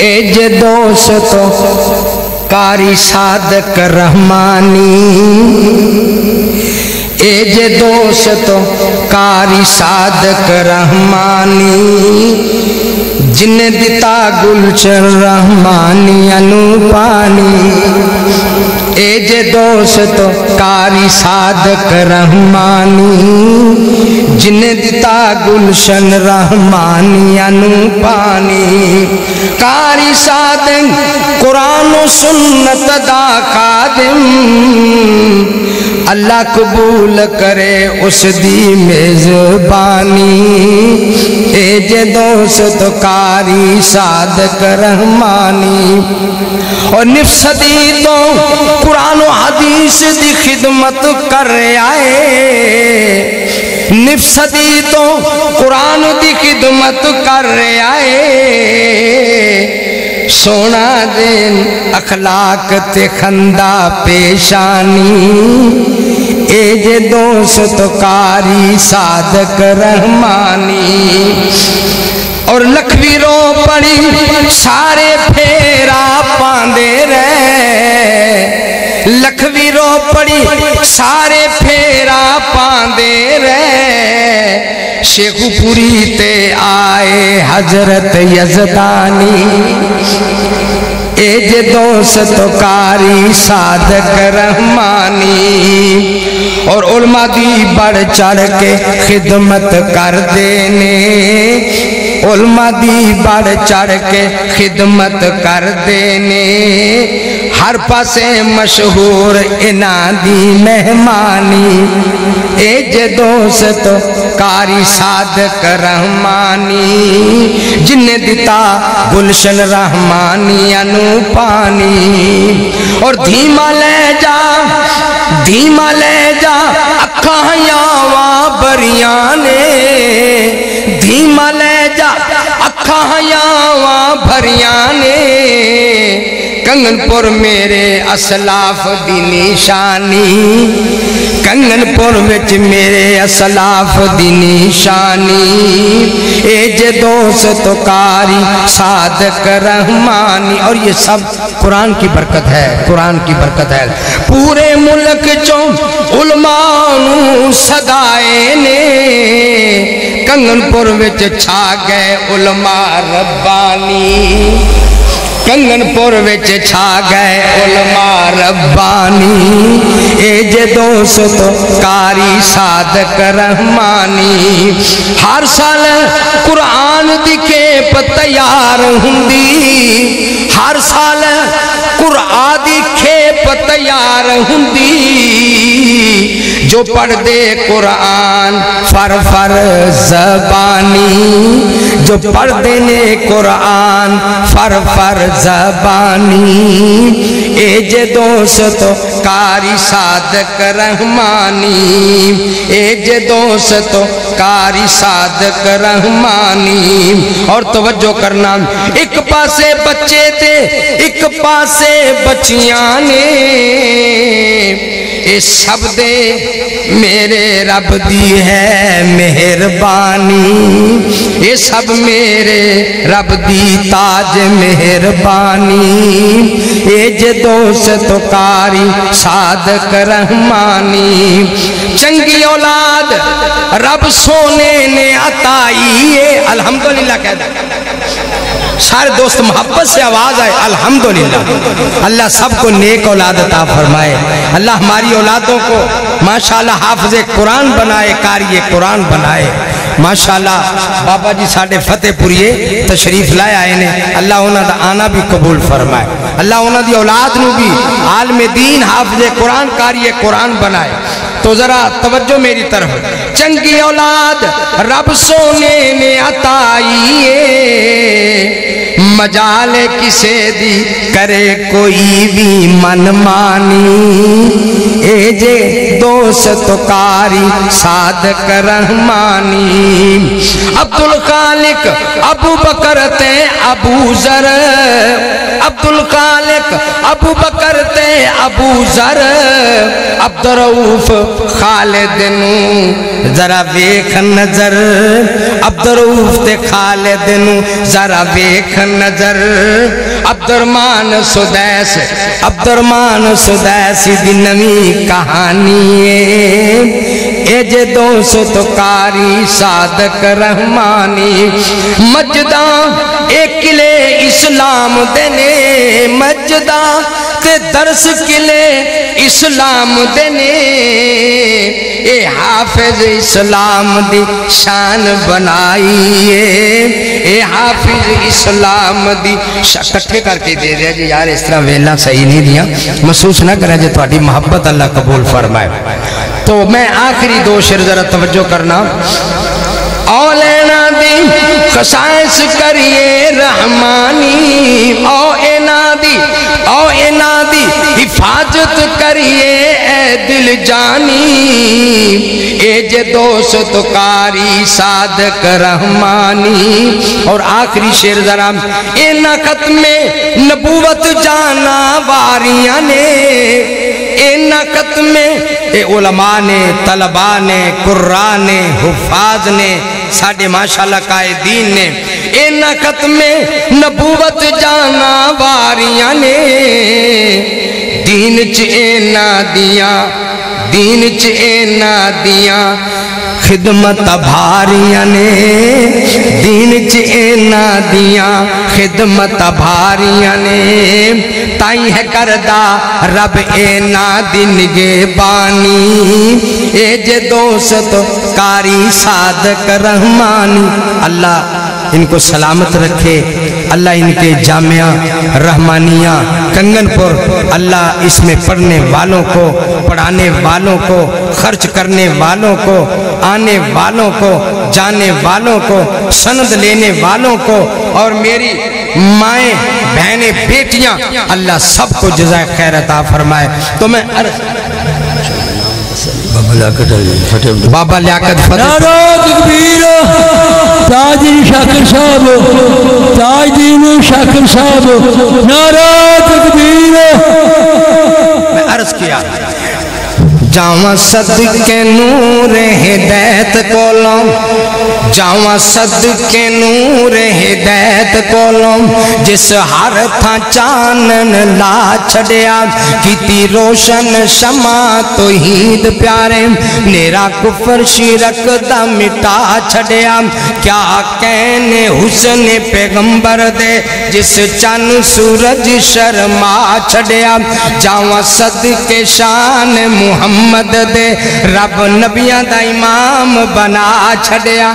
اے جے دوستو قاری صادق رحمانی، اے جے دوستو قاری صادق رحمانی، جن دیتا گلشن رحمانی انو پانی، اے جے دوستو قاری صادق رحمانی، جن دیتا گلشن رحمانی انو پانی، قاری صادق قرآن و سنت دا خادم، اللہ قبول کرے اس دی میزبانی، اے جے دوست قاری صادق رحمانی، اور نفس دی تو قرآن و حدیث دی خدمت کر آئے، نفس دی تو قرآن دی خدمت کر آئے، سونا دین اخلاق تے خندہ پیشانی، اے جے دوست قاری صادق رحمانی، اور لکھوی رو پڑی سارے پھیرا پاندے رہے، لکھوی رو پڑی سارے پھیرا پاندے رہے، شیخ پوری تے آئے حضرت یزدانی، اے جے دوست قاری صادق رحمانی، اور علماء دی بڑھ چڑھ کے خدمت کر دینے، علماء دی بڑھ چڑھ کے خدمت کر دینے، ہر پاسے مشہور انہاں دی مہمانی، اے جے دوست قاری صادق رحمانی، جن دیتا گلشن رحمانی انو پانی، اور دھیما لے جا اکھاں یاواں بریانے، دھیما لے جا اکھاں یاواں بریانے، کنگن پور میرے اسلاف دی نشانی، کنگن پور وچ میرے اسلاف دی نشانی، اے جے دوست قاری صادق رحمانی، اور یہ سب قرآن کی برکت ہے، قرآن کی برکت ہے، پورے ملک چوں علماء نو صدائے نے، کنگن پور وچ چھا گئے علماء ربانی، کنگن پور وچ چھا گئے علماء ربانی، اے جے دوست قاری صادق رحمانی، ہر سال قرآن دی کھیپ تیار ہوندی، ہر سال قرآن دی کھیپ تیار ہوندی، جو پڑھ دے قرآن فر زبانی، جو پڑھ دے نے قرآن فر زبانی، اے جے دوست قاری صادق رحمانی، اے جے دوست قاری صادق رحمانی، اور توجہ کرنا، ایک پاسے بچے تے ایک پاسے بچیاں نے، اے سب دے میرے رب دی ہے مہربانی، اے سب میرے رب دی تاج مہربانی، اے جے دوست قاری صادق رحمانی، چنگی اولاد رب سونے نے عطائی ہے، الحمدللہ کہہ دیں، سارے دوست محبت سے آواز آئے الحمدللہ، اللہ سب کو نیک اولاد عطا فرمائے، اللہ ہماری اولادوں کو ماشاءاللہ حافظ قرآن بنائے، قاری قرآن بنائے، ماشاءاللہ بابا جی ساڑھے فتح پوریے تشریف لائے آئے نے، اللہ انہاں دا آنا بھی قبول فرمائے، اللہ انہاں دی اولاد نو بھی عالم دین حافظ قرآن قاری قرآن بنائے، تو ذرا توجہ میری طرف، چنگی اولاد رب سونے نے عطائی ہے، مجال کسے دی کرے کوئی بھی من مانی، اے جے دوست قاری صادق رحمانی، عبدالخالق ابو بکر تے ابو ذر، عبدالخالق ابو بکر تے ابو ذر، عبدالرؤوف خالد نو ذرا ویکھ نظر، عبدالرؤوف تے خالد نو ذرا ویکھ نظر، نظر عبدالرحمن سدیس دی نوی کہانی اے جے دوست کاری صادق رحمانی مجداں اے قلعے اسلام دینے مجداں تے درس قلعے اسلام دینے اے حافظ اسلام دی شان بنائیے اے حافظ اسلام دی کٹھے کر کے دے دیا جی یار اس طرح ویلا صحیح نہیں دیا محسوس نہ کریں جی تھوڑی محبت اللہ قبول فرمائے تو میں آخری دو شعر ذرا توجہ کرنا اولینا دی خصائص کریے رحمانی او اینا دی حفاظت کریے اے دل جانی اے جے دوست کاری صادق رحمانی اور آخری شعر ذرا اینا ختم نبوت جانا واریاں نے اینا ختم علماء نے طلباء نے قرآن نے حفاظ نے ساڑھے ماشاءاللہ قائدین نے اینا ختم نبوت جانا واریاں نے دین چ اینا دیاں خدمت بھاریاں نے دین چ اینا دیاں خدمت بھاریاں نے تائیں ہے کردہ رب اینا دن گے بانی اے جے دوست کاری صادق رحمانی اللہ ان کو سلامت رکھے اللہ ان کے جامعہ رحمانیہ کنگن پور اللہ اس میں پڑھنے والوں کو پڑھانے والوں کو خرچ کرنے والوں کو آنے والوں کو جانے والوں کو سند لینے والوں کو اور میری مائیں بہنیں بیٹیاں اللہ سب کو جزائے خیر عطا فرمائے تو میں بابا لیاقت فتح نعرہ تکبیر تاجدین شاکر صاحب تاجدین شاکر صاحب نعرہ تکبیر میں عرض کیا جاواں صدقے نور ہدایت کولوں جاواں صدقے نور ہدایت کولوں جس ہر تھاں چانن لا چھڑیا کیتی روشن شمع توحید پیارے نیرا کفر شرک دا مٹا چھڑیا کیا کہنے حسن پیغمبر دے جس چن سورج شرما چھڑیا جاواں صدقے شان محمد دے رب نبیاں دا امام بنا چھڑیا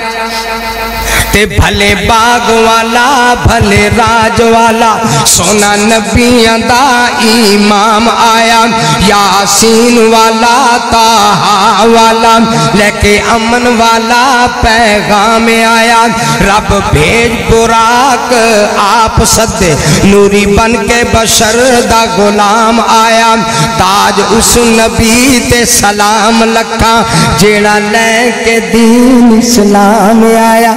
تے بھلے باغ والا بھلے راج والا سونا نبیاں دا امام آیا یاسین والا طہا والا لے کے امن والا پیغام آیا رب بھیج براق آپ صدے نوری بن کے بشر دا غلام آیا تاج اس نبی تے سلام لکھا جیڑا لے کے دین اسلام آیا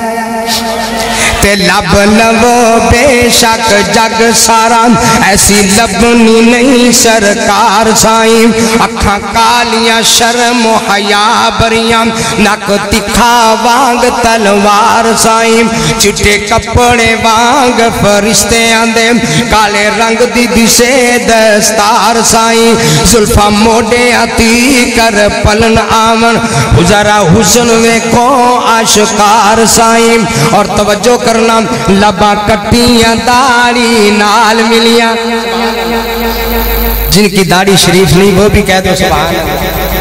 تے لب لو بے شک جگ سارا ایسی لبنی نہیں سرکار سائیں اکھاں کالیاں شرم و حیا بریاں نک تکھا وانگ تلوار سائیں چٹے کپڑے وانگ فرشتے آندے کالے رنگ دی دسے دستار سائیں زلفہ موڑے آتی کر پلن آمن حضرہ حسن ویکھو آشکار سائیں اور توجہ کرنا لبا کٹیاں داڑی نال ملیاں جن کی داڑی شریف نہیں وہ بھی کہہ دو سبحان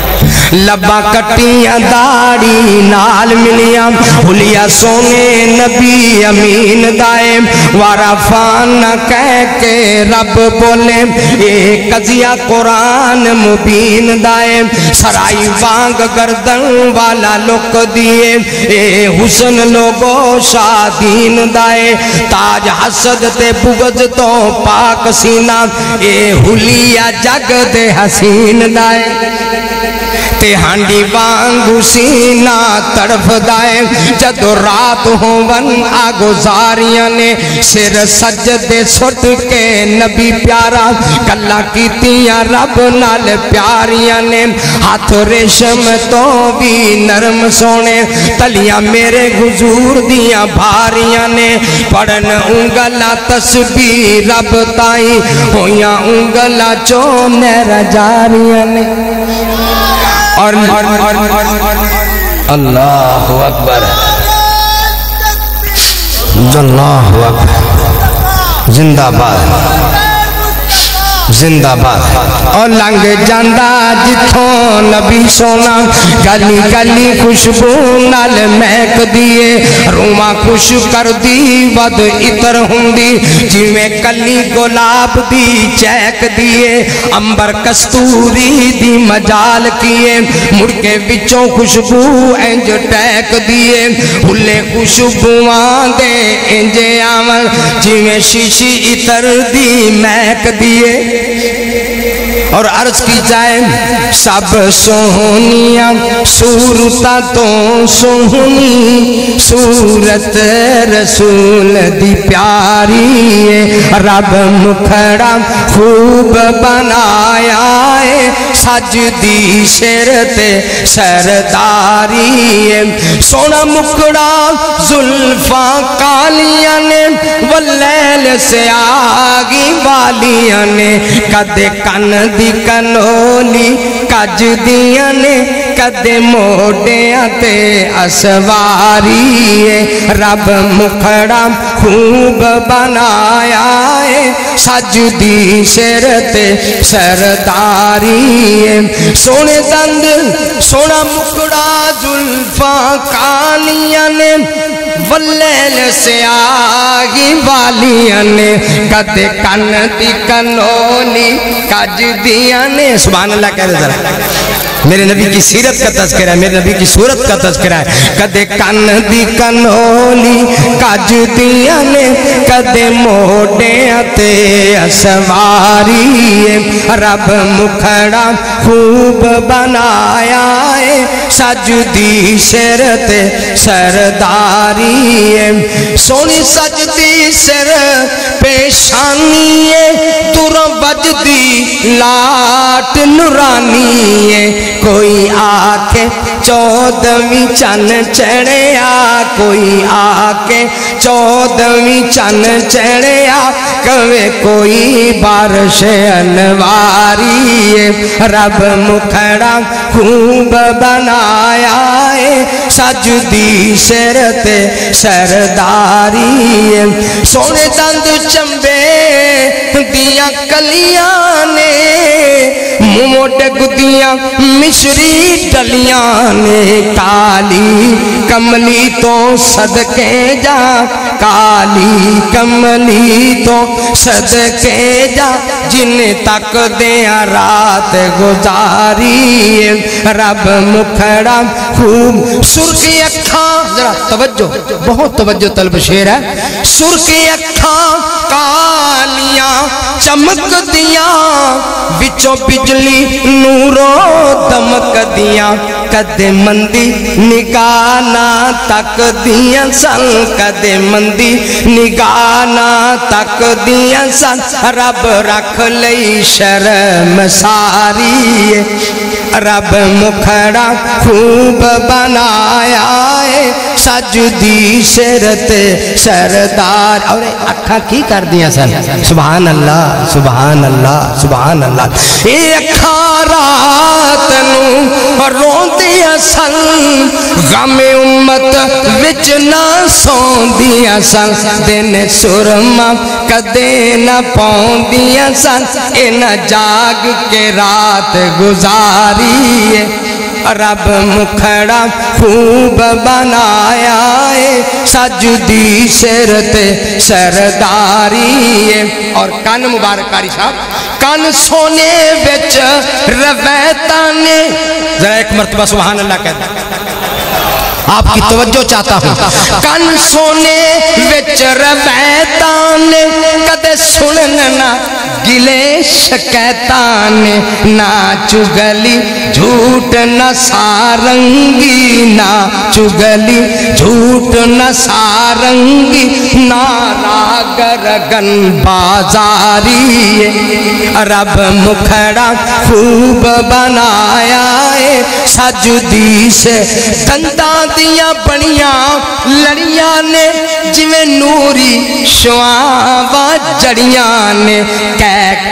لبا کٹیاں داڑی نال ملیاں حلیہ سونے نبی امین دائے وارفان نہ کہہ کے رب بولے اے قضیہ قرآن مبین دائے سرائی وانگ گردن والا لک دیے اے حسن لوگو شادین دائے تاج حسد تے بغض تو پاک سینہ اے حلیہ جگ دے حسین دائے تے ہانڈی وانگو سینہ تڑف دائے جدو رات ہون آگزاریاں نے سر سجدے سٹ کے نبی پیارا کلا کیتیاں رب نال پیاریاں نے ہاتھ ریشم تو بھی نرم سونے تلیاں میرے حضور دیاں بھاریاں نے پڑھن انگلا تسبیح رب تائی ہویاں انگلا چونے رجاریاں نے اور اللہ اکبر اللہ اکبر زندہ باد زندہ باد اور لنگ جاندہ جتھوں نبی سونا گلی گلی خوشبو نال مہک دیے روما خوش کر دی ود عطر ہوندی جی میں کلی گلاب دی چہک دیے امبر کستوری دی مجال کیے مڑ کے بچوں خوشبو انج ٹیک دیے ہلے خوشبوان دے انجے آمن جی میں شیشی عطر دی مہک دیے اور عرض کی جائے سب سونیاں صورتاں تو سونی صورت رسول دی پیاری ہے رب مکھڑا خوب بنایا ہے سجدی شرط سرداری ہے سونا مکھڑا زلفاں کالیاں نے واللیل سے آگی والیاں نے کدے کن دی کنولی کج دیاں نے کدے موڑیاں تے اسواری ہے رب مکھڑا خوب بنایا ہے سجدی شرط سرداری ہے سونے دند سونا مکھڑا زلفاں کالیاں نے واللیل سے آگی والیاں نے کدے کن دی کنولی کج دیاں نے سبحان اللہ کہہ رہے ذرا میرے نبی کی سیرت کا تذکرہ ہے میرے نبی کی صورت کا تذکرہ ہے کدے کن دی کنولی کج دیاں نے کدے موڑیاں تے اسواری ہے رب مکھڑا خوب بنایا ہے سجدی شرط سرداری ہے سونی سجدی سر پیشانی ہے تورا بجدی لاٹ نورانی ہے کوئی آکے چودھویں چن چڑھیا کوئی آکے چودھویں چن چڑھیا کوئی کوئی بارش انواری ہے رب مکھڑا خوب بنایا ہے سجدی شرط سرداری ہے سونے دند چمبے دیاں کلیاں نے موٹے گدیاں مشری ڈلیاں نے کالی کملی تو صدقے جا کالی کملی تو صدقے جا جن تک دیاں رات گزاری رب مکھڑا خوب سرخی اکھاں ذرا توجہ بہت توجہ طلب شعر ہے سرخی اکھاں کالیاں چمک دیاں وچوں بجلی نورو دمک دیاں کدے مندی نگاہ نہ تک دیاں سن کدے مندی نگاہ نہ تک دیاں سن رب رکھ لئی شرم ساری رب مکھڑا خوب بنایا ہے سجدی شرط سردار اور اکھا کی کر دیا سن سبحان اللہ سبحان اللہ سبحان اللہ اے اکھا رات نو رون دیا سن غم امت وچ نہ سون دیا سن دن سرما کدے نہ پاؤں دیا سن اے نہ جاگ کے رات گزاری ہے رب مکھڑا خوب بنایا ہے سجدی شرط سرداری ہے اور کان مبارک کاری صاحب کان سونے وچ رویتانے ذرا ایک مرتبہ سبحان اللہ کہہ دیں آپ کی توجہ چاہتا ہوں کان سونے وچ رویتانے کدے سننا گلے شکیتان نہ چگلی جھوٹ نہ سارنگی نہ چگلی جھوٹ نہ سارنگی نارا گرگن بازاری رب مکھڑا خوب بنایا ہے سجدی سے دنداں دیاں بڑیاں لڑیاں نے جویں نوری شعاں جڑیاں نے کہہ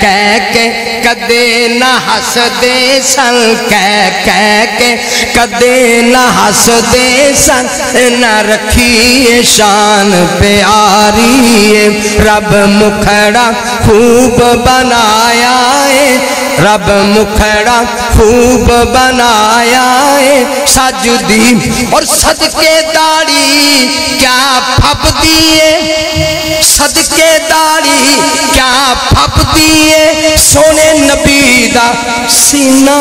کے کدے نہ ہس دے سن کہہ کے کدے نہ ہس دے سن نہ رکھی شان پیاری رب مکھڑا خوب بنایا ہے رب مکھڑا خوب بنایا ہے سجدی اور صدقے داڑھی کیا پھپ دیئے صدقے داڑھی کیا پھپ دیئے سونے نبی دا سینہ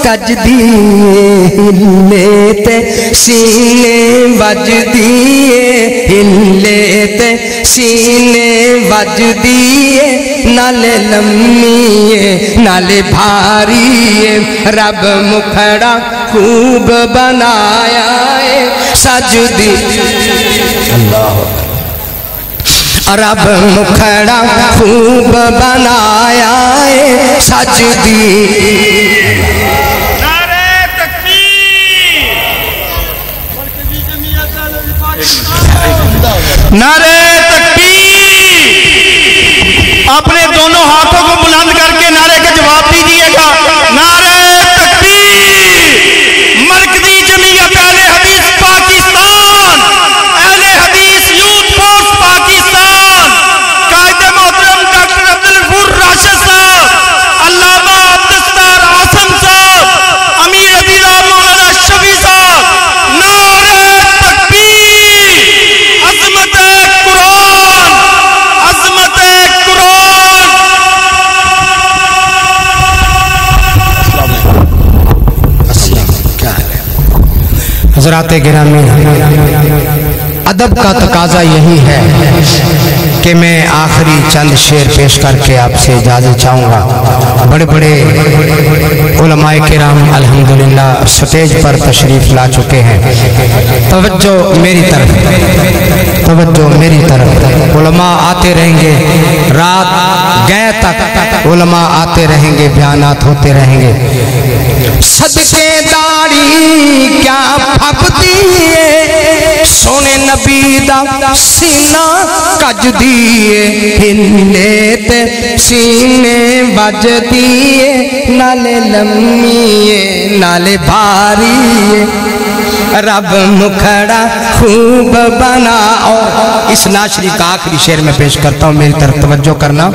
کج دیئے ہلے تے سینے وج دیئے ہلے تے سینے وج دیئے نالے لمیے نالے بھاریے رب مکھڑا خوب بنایا ہے سجدی اللہ رب مکھڑا خوب بنایا ہے سجدی نعرہ تکبیر نعرہ تکبیر اپنے دونوں ہاتھوں کو بلند کر کے نعرے کا جواب دیجئے گا نعرہ تکبیر مرکزی جمعیت اہل حدیث پاکستان اہل حدیث یوتھ فورس پاکستان قائد محترم ڈاکٹر عبدالغفور راشد صاحب علامہ عبدالستار آسم صاحب امیر عبیدہ مولانا شفیع صاحب نعرہ تکبیر عظمت قرآن عظمت قرآن حضرات گرامی ادب کا تقاضا یہی ہے کہ میں آخری چند شعر پیش کر کے آپ سے اجازت چاہوں گا بڑے بڑے علماء کرام الحمدللہ سٹیج پر تشریف لا چکے ہیں توجہ میری طرف علماء آتے رہیں گے رات گئے تک علماء آتے رہیں گے بیانات ہوتے رہیں گے صدقے داڑھی کیا پھپ دیئے سونے نبی دا سینہ کج دیئے ہلے تے سینے وج دیئے نالے لمیے نالے بھاریے رب مکھڑا خوب بنا اور اس ناشری کا آخری شعر میں پیش کرتا ہوں میری طرف توجہ کرنا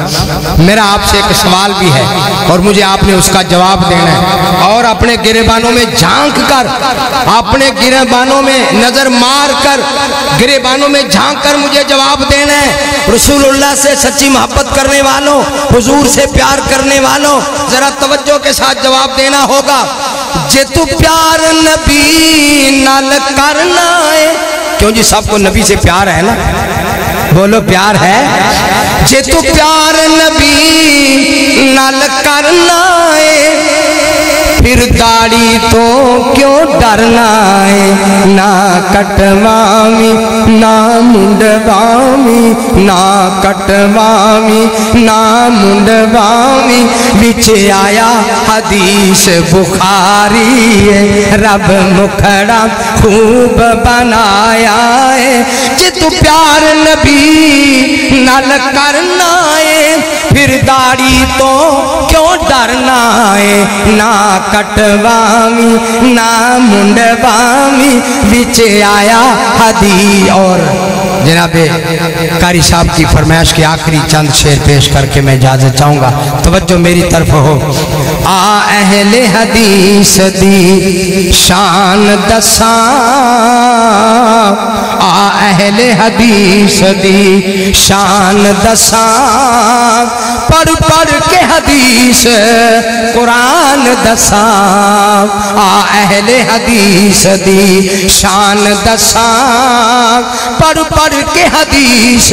میرا آپ سے ایک سوال بھی ہے اور مجھے آپ نے اس کا جواب دینا ہے اور اپنے گریبانوں میں جھانک کر اپنے گریبانوں میں نظر مار کر گریبانوں میں جھانک کر مجھے جواب دینا ہے رسول اللہ سے سچی محبت کرنے والوں حضور سے پیار کرنے والوں ذرا توجہ کے ساتھ جواب دینا ہوگا جے تو پیار نبی نال کرنا ہے کیوں جی سب کو نبی سے پیار ہے نا بولو پیار ہے جے تو پیار نبی نال کرنا ہے پھر داڑھی تو کیوں ڈرنا ہے نہ کٹوامی نہ منڈوامی نہ کٹوامی نہ منڈوامی بچ آیا حدیث بخاری ہے رب مکھڑا خوب بنایا ہے جے تو پیار نبی نال کرنا ہے پھر داڑھی تو کیوں ڈرنا ہے نہ کٹوامی نہ منڈوامی بچ آیا حدیث اور جناب قاری صاحب کی فرمائش کی آخری چند شعر پیش کر کے میں اجازت چاہوں گا توجہ میری طرف ہو آ اہل حدیث دی شان دساں آ اہل حدیث دی شان دساں پڑھ پڑھ کے حدیث قرآن دساں اہل حدیث دی شان دساں پڑھ پڑھ کے حدیث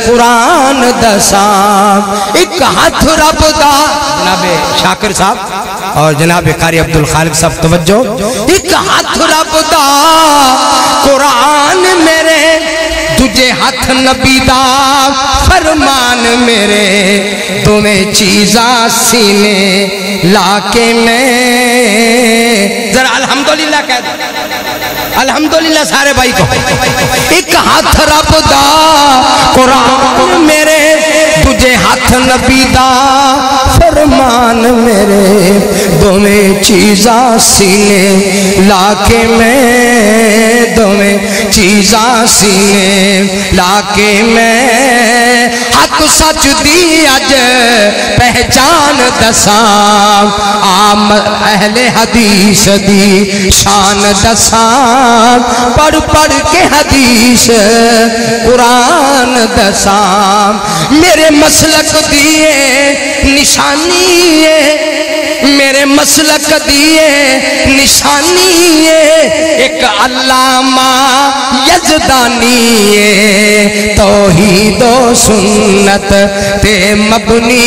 قرآن دساں ایک ہاتھ رب دا جناب شاکر صاحب اور جناب قاری عبدالخالق صاحب توجہ ایک ہاتھ رب دا قرآن میرے تجھے ہاتھ نبی دا فرمان میرے تمہیں چیزاں سینے لاکے میں ذرا الحمدللہ کہہ دیں الحمدللہ سارے بھائی کو ایک ہاتھ رب دا قرآن میرے تجھے ہاتھ نبی دا فرمان میرے دونیں چیزاں سینے لاکے میں دونیں چیزاں سینے لاکے میں حق سچ دی اج پہچان دساں عام اہل حدیث دی شان دساں پڑھ پڑھ کے حدیث قرآن دساں میرے مسلک دیئے نشانی ہے میرے مسلک دیئے نشانی ہے ایک علامہ یزدانی ہے توحید و سنت تے مبنی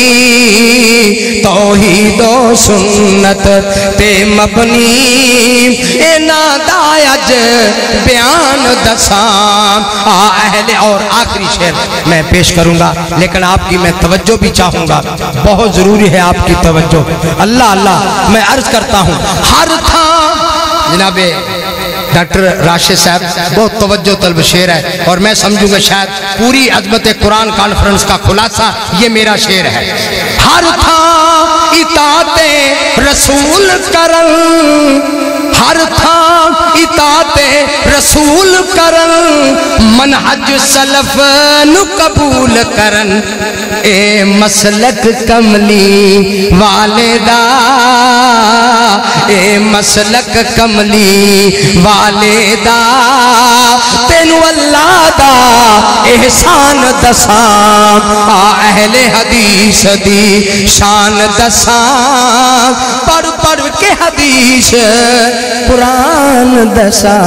توحید و سنت تے مبنی اے نادائج بیان دساں اہل اور آخری شعر میں پیش کروں گا لیکن آپ کی میں توجہ بھی چاہوں گا بہت ضروری ہے آپ کی توجہ اللہ اللہ میں عرض کرتا ہوں ہر تھا جناب ڈاکٹر راشد صاحب بہت توجہ طلب شعر ہے اور میں سمجھوں گا شاید پوری عظمت قرآن کانفرنس کا خلاصہ یہ میرا شعر ہے ہر تھا اطاعت رسول کرن ہر تھا اطاعت رسول کرن منہج سلف نو قبول کرن اے مسلک کملی والدہ اے مسلک کملی والدہ تینو اللہ دا احسان دساں اہل حدیث دی شان دساں پڑھ پڑھ کے حدیث قرآن دساں